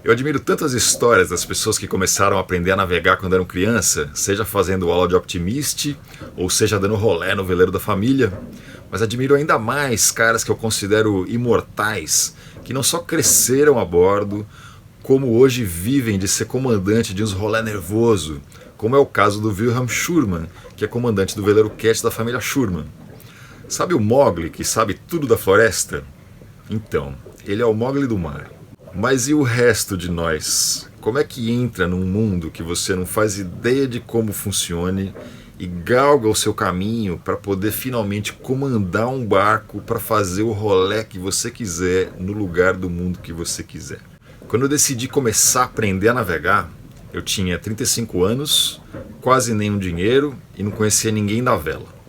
Eu admiro tanto as histórias das pessoas que começaram a aprender a navegar quando eram criança, seja fazendo aula de Optimist ou seja dando rolê no veleiro da família, mas admiro ainda mais caras que eu considero imortais, que não só cresceram a bordo, como hoje vivem de ser comandante de uns rolê nervoso, como é o caso do Wilhelm Schurman, que é comandante do veleiro Cat da família Schurman. Sabe o Mowgli, que sabe tudo da floresta? Então, ele é o Mowgli do mar. Mas e o resto de nós? Como é que entra num mundo que você não faz ideia de como funcione e galga o seu caminho para poder finalmente comandar um barco para fazer o rolê que você quiser no lugar do mundo que você quiser? Quando eu decidi começar a aprender a navegar, eu tinha 35 anos, quase nenhum dinheiro e não conhecia ninguém da vela.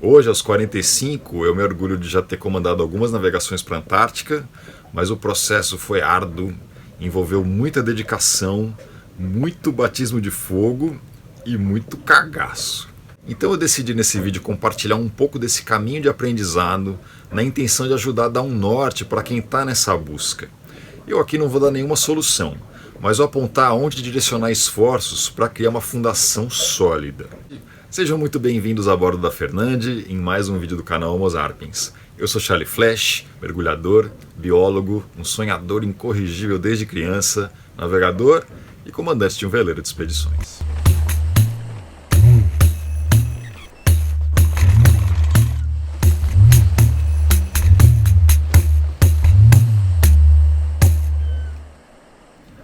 Hoje, aos 45, eu me orgulho de já ter comandado algumas navegações para a Antártica, mas o processo foi árduo, envolveu muita dedicação, muito batismo de fogo e muito cagaço. Então eu decidi nesse vídeo compartilhar um pouco desse caminho de aprendizado, na intenção de ajudar a dar um norte para quem está nessa busca. Eu aqui não vou dar nenhuma solução, mas vou apontar aonde direcionar esforços para criar uma fundação sólida. Sejam muito bem-vindos a bordo da Fernande em mais um vídeo do canal Homo Sapiens. Eu sou Charlie Flash, mergulhador, biólogo, um sonhador incorrigível desde criança, navegador e comandante de um veleiro de expedições.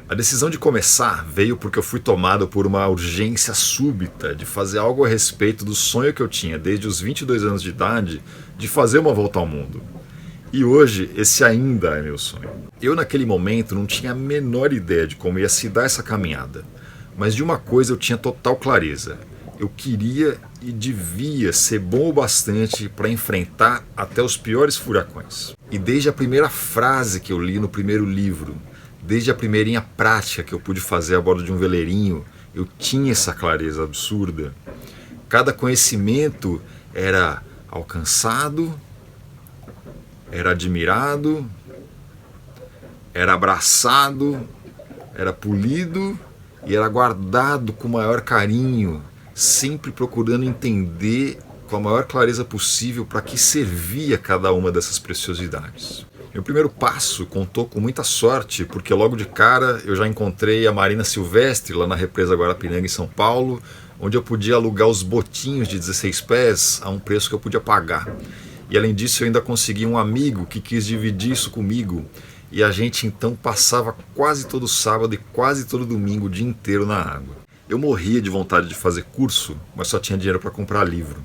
A decisão de começar veio porque eu fui tomado por uma urgência súbita de fazer algo a respeito do sonho que eu tinha desde os 22 anos de idade de fazer uma volta ao mundo. E hoje esse ainda é meu sonho. Eu naquele momento não tinha a menor ideia de como ia se dar essa caminhada, mas de uma coisa eu tinha total clareza. Eu queria e devia ser bom o bastante para enfrentar até os piores furacões. E desde a primeira frase que eu li no primeiro livro, desde a primeirinha prática que eu pude fazer a bordo de um veleirinho, eu tinha essa clareza absurda. Cada conhecimento era alcançado, era admirado, era abraçado, era polido e era guardado com o maior carinho, sempre procurando entender com a maior clareza possível para que servia cada uma dessas preciosidades. Meu primeiro passo contou com muita sorte, porque logo de cara eu já encontrei a Marina Silvestre lá na represa Guarapiranga em São Paulo, onde eu podia alugar os botinhos de 16 pés a um preço que eu podia pagar. E além disso eu ainda consegui um amigo que quis dividir isso comigo, e a gente então passava quase todo sábado e quase todo domingo o dia inteiro na água. Eu morria de vontade de fazer curso, mas só tinha dinheiro para comprar livro.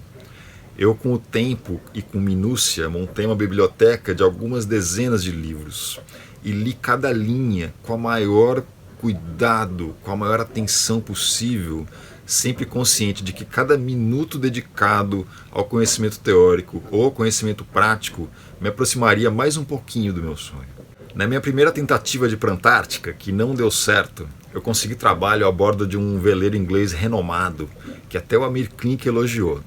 Eu, com o tempo e com minúcia, montei uma biblioteca de algumas dezenas de livros e li cada linha com o maior cuidado, com a maior atenção possível, sempre consciente de que cada minuto dedicado ao conhecimento teórico ou ao conhecimento prático me aproximaria mais um pouquinho do meu sonho. Na minha primeira tentativa de ir para a Antártica, que não deu certo, eu consegui trabalho a bordo de um veleiro inglês renomado, que até o Amir Klink elogiou.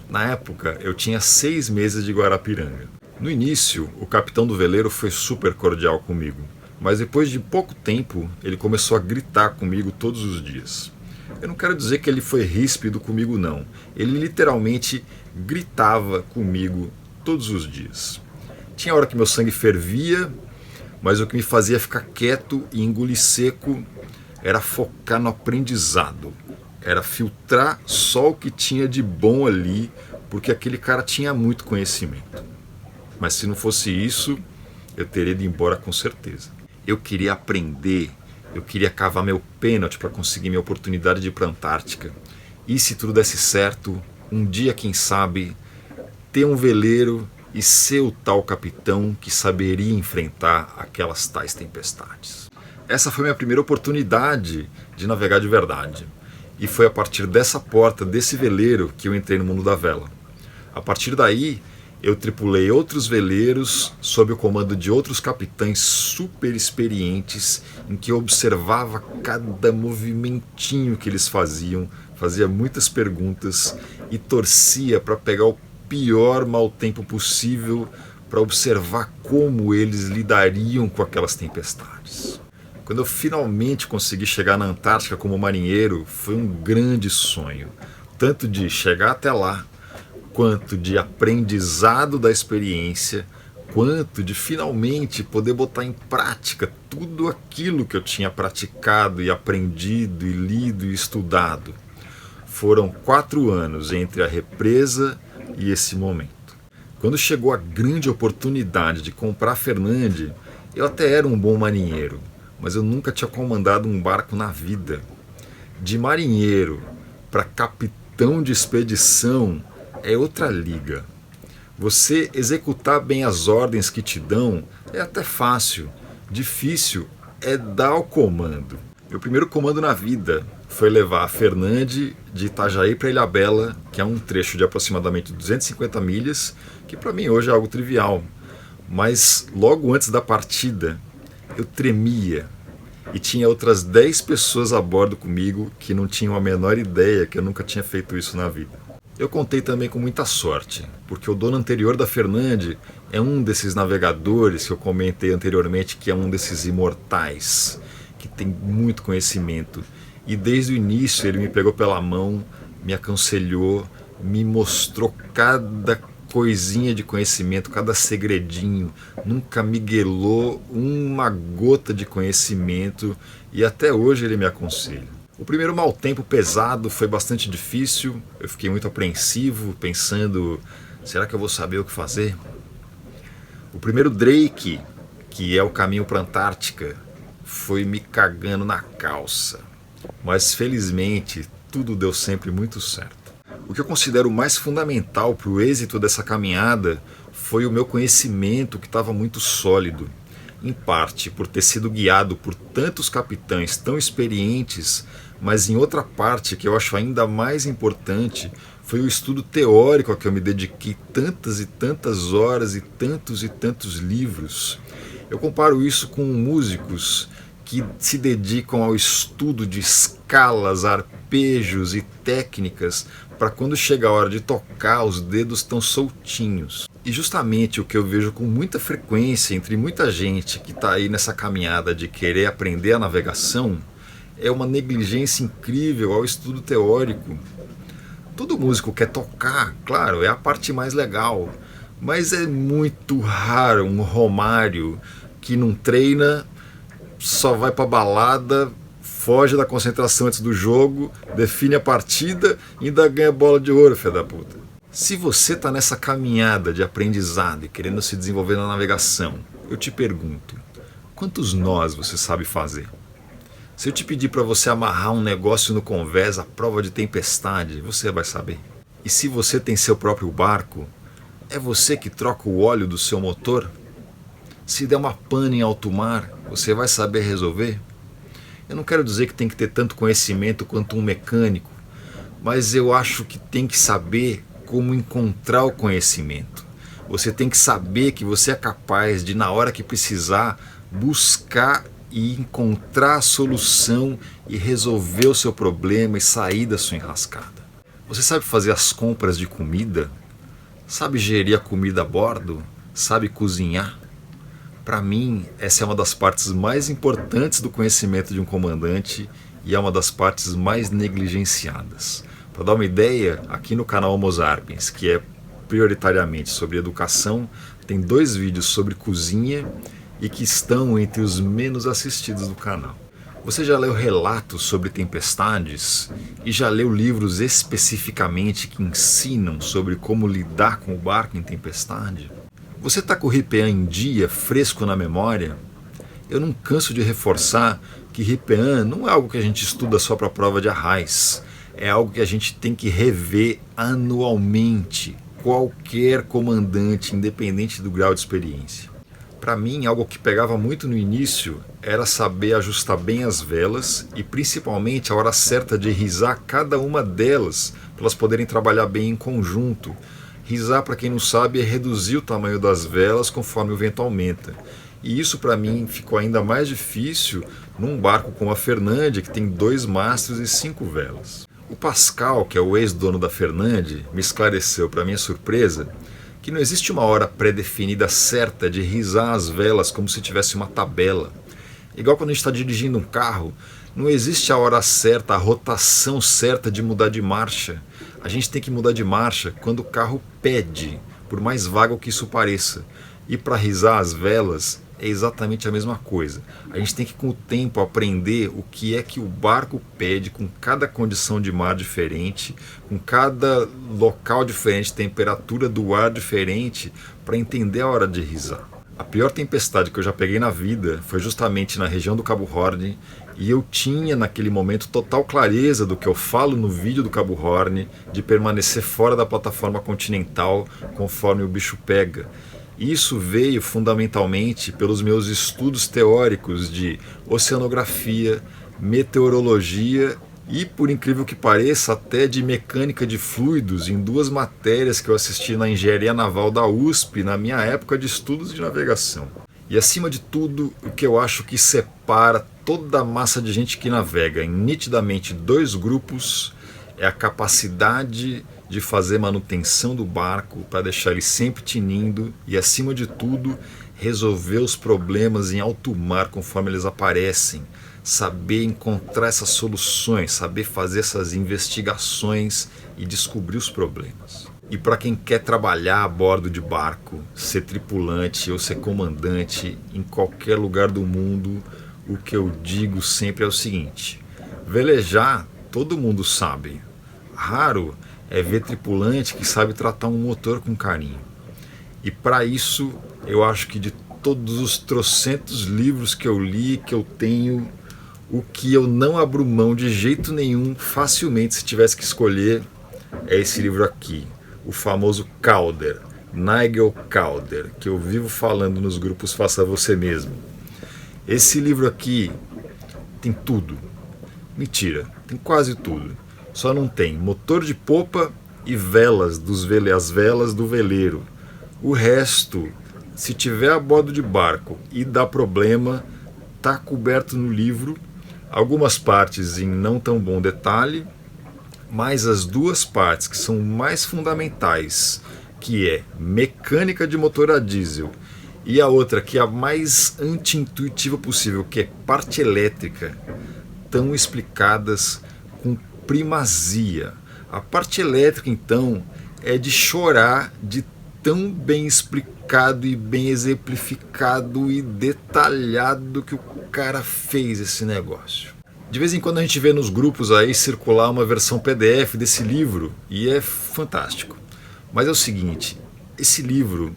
Na época, eu tinha 6 meses de Guarapiranga. No início, o capitão do veleiro foi super cordial comigo, mas depois de pouco tempo, ele começou a gritar comigo todos os dias. Eu não quero dizer que ele foi ríspido comigo, não. Ele literalmente gritava comigo todos os dias. Tinha hora que meu sangue fervia, mas o que me fazia ficar quieto e engolir seco era focar no aprendizado. Era filtrar só o que tinha de bom ali, porque aquele cara tinha muito conhecimento. Mas se não fosse isso, eu teria ido embora com certeza. Eu queria aprender, eu queria cavar meu pênalti para conseguir minha oportunidade de ir para a Antártica. E se tudo desse certo, um dia, quem sabe, ter um veleiro e ser o tal capitão que saberia enfrentar aquelas tais tempestades. Essa foi minha primeira oportunidade de navegar de verdade. E foi a partir dessa porta, desse veleiro, que eu entrei no mundo da vela. A partir daí, eu tripulei outros veleiros sob o comando de outros capitães super experientes, em que eu observava cada movimentinho que eles faziam, fazia muitas perguntas e torcia para pegar o pior mau tempo possível para observar como eles lidariam com aquelas tempestades. Quando eu finalmente consegui chegar na Antártica como marinheiro, foi um grande sonho, tanto de chegar até lá, quanto de aprendizado da experiência, quanto de finalmente poder botar em prática tudo aquilo que eu tinha praticado e aprendido e lido e estudado. Foram 4 anos entre a represa e esse momento. Quando chegou a grande oportunidade de comprar a Fernande, eu até era um bom marinheiro, mas eu nunca tinha comandado um barco na vida. De marinheiro para capitão de expedição é outra liga. Você executar bem as ordens que te dão é até fácil. Difícil é dar o comando. Meu primeiro comando na vida foi levar a Fernande de Itajaí para Ilhabela, que é um trecho de aproximadamente 250 milhas, que para mim hoje é algo trivial. Mas logo antes da partida, eu tremia. E tinha outras 10 pessoas a bordo comigo que não tinham a menor ideia que eu nunca tinha feito isso na vida. Eu contei também com muita sorte, porque o dono anterior da Fernande é um desses navegadores que eu comentei anteriormente, que é um desses imortais, que tem muito conhecimento. E desde o início ele me pegou pela mão, me aconselhou, me mostrou cada coisinha de conhecimento, cada segredinho, nunca miguelou uma gota de conhecimento e até hoje ele me aconselha. O primeiro mau tempo pesado foi bastante difícil, eu fiquei muito apreensivo, pensando, será que eu vou saber o que fazer? O primeiro Drake, que é o caminho para a Antártica, foi me cagando na calça, mas felizmente tudo deu sempre muito certo. O que eu considero mais fundamental para o êxito dessa caminhada foi o meu conhecimento, que estava muito sólido, em parte por ter sido guiado por tantos capitães tão experientes, mas em outra parte que eu acho ainda mais importante foi o estudo teórico a que eu me dediquei tantas e tantas horas e tantos livros. Eu comparo isso com músicos que se dedicam ao estudo de escalas, arpejos e técnicas para quando chega a hora de tocar, os dedos estão soltinhos. E justamente o que eu vejo com muita frequência entre muita gente que está aí nessa caminhada de querer aprender a navegação é uma negligência incrível ao estudo teórico. Todo músico quer tocar, claro, é a parte mais legal, mas é muito raro um Romário que não treina, só vai pra balada, foge da concentração antes do jogo, define a partida e ainda ganha bola de ouro, filho da puta. Se você tá nessa caminhada de aprendizado e querendo se desenvolver na navegação, eu te pergunto, quantos nós você sabe fazer? Se eu te pedir para você amarrar um negócio no convés à prova de tempestade, você vai saber. E se você tem seu próprio barco, é você que troca o óleo do seu motor? Se der uma pane em alto mar, você vai saber resolver? Eu não quero dizer que tem que ter tanto conhecimento quanto um mecânico, mas eu acho que tem que saber como encontrar o conhecimento. Você tem que saber que você é capaz de, na hora que precisar, buscar e encontrar a solução e resolver o seu problema e sair da sua enrascada. Você sabe fazer as compras de comida? Sabe gerir a comida a bordo? Sabe cozinhar? Para mim, essa é uma das partes mais importantes do conhecimento de um comandante e é uma das partes mais negligenciadas. Para dar uma ideia, aqui no canal Homo Sapiens, que é prioritariamente sobre educação, tem 2 vídeos sobre cozinha e que estão entre os menos assistidos do canal. Você já leu relatos sobre tempestades e já leu livros especificamente que ensinam sobre como lidar com o barco em tempestade? Você está com o RIPEAN em dia, fresco na memória? Eu não canso de reforçar que RIPEAN não é algo que a gente estuda só para a prova de arraiz. É algo que a gente tem que rever anualmente, qualquer comandante, independente do grau de experiência. Para mim, algo que pegava muito no início era saber ajustar bem as velas e principalmente a hora certa de risar cada uma delas para elas poderem trabalhar bem em conjunto. Risar, para quem não sabe, é reduzir o tamanho das velas conforme o vento aumenta. E isso para mim ficou ainda mais difícil num barco como a Fernande, que tem 2 mastros e 5 velas. O Pascal, que é o ex-dono da Fernande, me esclareceu, para minha surpresa, que não existe uma hora pré-definida certa de risar as velas como se tivesse uma tabela. Igual quando a gente está dirigindo um carro, não existe a hora certa, a rotação certa de mudar de marcha. A gente tem que mudar de marcha quando o carro pede, por mais vago que isso pareça. E para risar as velas é exatamente a mesma coisa. A gente tem que, com o tempo, aprender o que é que o barco pede, com cada condição de mar diferente, com cada local diferente, temperatura do ar diferente, para entender a hora de risar. A pior tempestade que eu já peguei na vida foi justamente na região do Cabo Horn, e eu tinha naquele momento total clareza do que eu falo no vídeo do Cabo Horn, de permanecer fora da plataforma continental conforme o bicho pega. Isso veio fundamentalmente pelos meus estudos teóricos de oceanografia, meteorologia e, por incrível que pareça, até de mecânica de fluidos em 2 matérias que eu assisti na Engenharia Naval da USP na minha época de estudos de navegação. E acima de tudo, o que eu acho que separa toda a massa de gente que navega em nitidamente 2 grupos é a capacidade de fazer manutenção do barco para deixar ele sempre tinindo e, acima de tudo, resolver os problemas em alto mar conforme eles aparecem, saber encontrar essas soluções, saber fazer essas investigações e descobrir os problemas. E para quem quer trabalhar a bordo de barco, ser tripulante ou ser comandante em qualquer lugar do mundo, o que eu digo sempre é o seguinte: velejar todo mundo sabe. Raro é ver tripulante que sabe tratar um motor com carinho. E para isso, eu acho que de todos os trocentos livros que eu li, que eu tenho, o que eu não abro mão de jeito nenhum, facilmente, se tivesse que escolher, é esse livro aqui, o famoso Calder, Nigel Calder, que eu vivo falando nos grupos Faça Você Mesmo. Esse livro aqui tem tudo. Mentira, tem quase tudo. Só não tem motor de popa e velas as velas do veleiro. O resto, se tiver a bordo de barco e dá problema, está coberto no livro. Algumas partes em não tão bom detalhe, mas as 2 partes que são mais fundamentais, que é mecânica de motor a diesel, e a outra que é a mais anti-intuitiva possível, que é parte elétrica, estão explicadas com primazia. A parte elétrica, então, é de chorar de tão bem explicado e bem exemplificado e detalhado que o cara fez esse negócio. De vez em quando a gente vê nos grupos aí circular uma versão PDF desse livro e é fantástico. Mas é o seguinte, esse livro,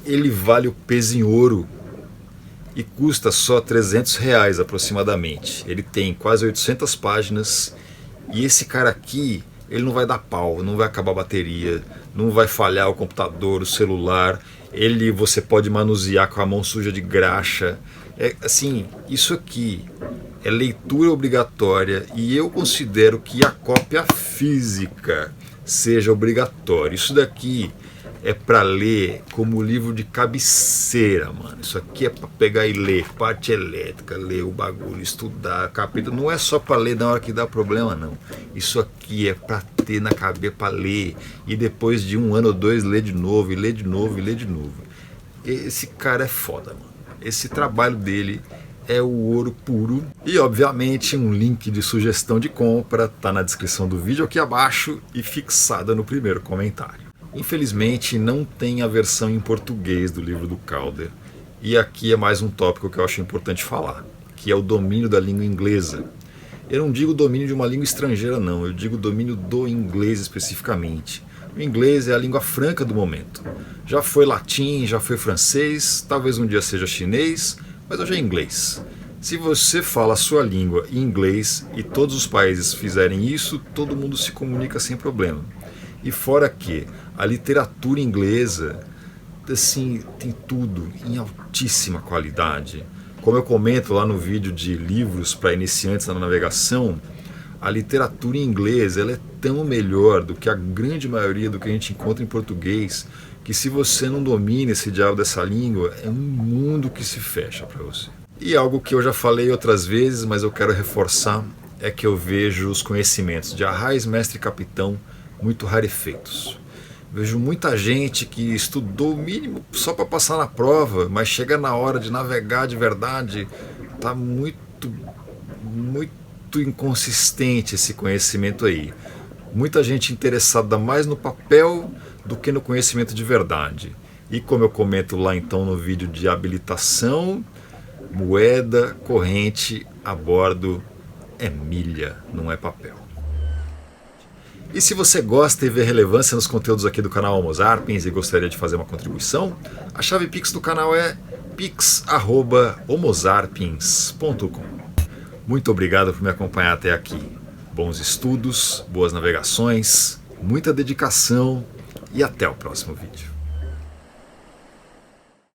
ele vale o peso em ouro e custa só R$300 aproximadamente. Ele tem quase 800 páginas e esse cara aqui, ele não vai dar pau, não vai acabar a bateria, não vai falhar o computador, o celular, você pode manusear com a mão suja de graxa. Assim, isso aqui é leitura obrigatória e eu considero que a cópia física seja obrigatória. Isso daqui é para ler como livro de cabeceira, mano. Isso aqui é para pegar e ler parte elétrica, ler o bagulho, estudar capítulo. Não é só para ler na hora que dá problema, não. Isso aqui é para ter na cabeça, para ler e depois de 1 ano ou 2 ler de novo, e ler de novo, e ler de novo. Esse cara é foda, mano. Esse trabalho dele é o ouro puro. E obviamente um link de sugestão de compra tá na descrição do vídeo aqui abaixo e fixada no primeiro comentário. Infelizmente não tem a versão em português do livro do Calder. E aqui é mais um tópico que eu acho importante falar, que é o domínio da língua inglesa. Eu não digo domínio de uma língua estrangeira não, eu digo domínio do inglês especificamente. O inglês é a língua franca do momento. Já foi latim, já foi francês, talvez um dia seja chinês, mas hoje é inglês. Se você fala a sua língua em inglês e todos os países fizerem isso, todo mundo se comunica sem problema. E fora que a literatura inglesa, assim, tem tudo em altíssima qualidade. Como eu comento lá no vídeo de livros para iniciantes na navegação, a literatura em inglês ela é tão melhor do que a grande maioria do que a gente encontra em português, que se você não domina esse diabo dessa língua, é um mundo que se fecha para você. E algo que eu já falei outras vezes, mas eu quero reforçar, é que eu vejo os conhecimentos de Arraiz, Mestre e Capitão muito rarefeitos. Vejo muita gente que estudou o mínimo só para passar na prova, mas chega na hora de navegar de verdade, tá muito inconsistente esse conhecimento aí. Muita gente interessada mais no papel do que no conhecimento de verdade. E como eu comento lá então no vídeo de habilitação, moeda corrente a bordo é milha, não é papel. E se você gosta e vê relevância nos conteúdos aqui do canal Homo Sapiens e gostaria de fazer uma contribuição, a chave Pix do canal é pix@homosapiens.com. Muito obrigado por me acompanhar até aqui. Bons estudos, boas navegações, muita dedicação e até o próximo vídeo.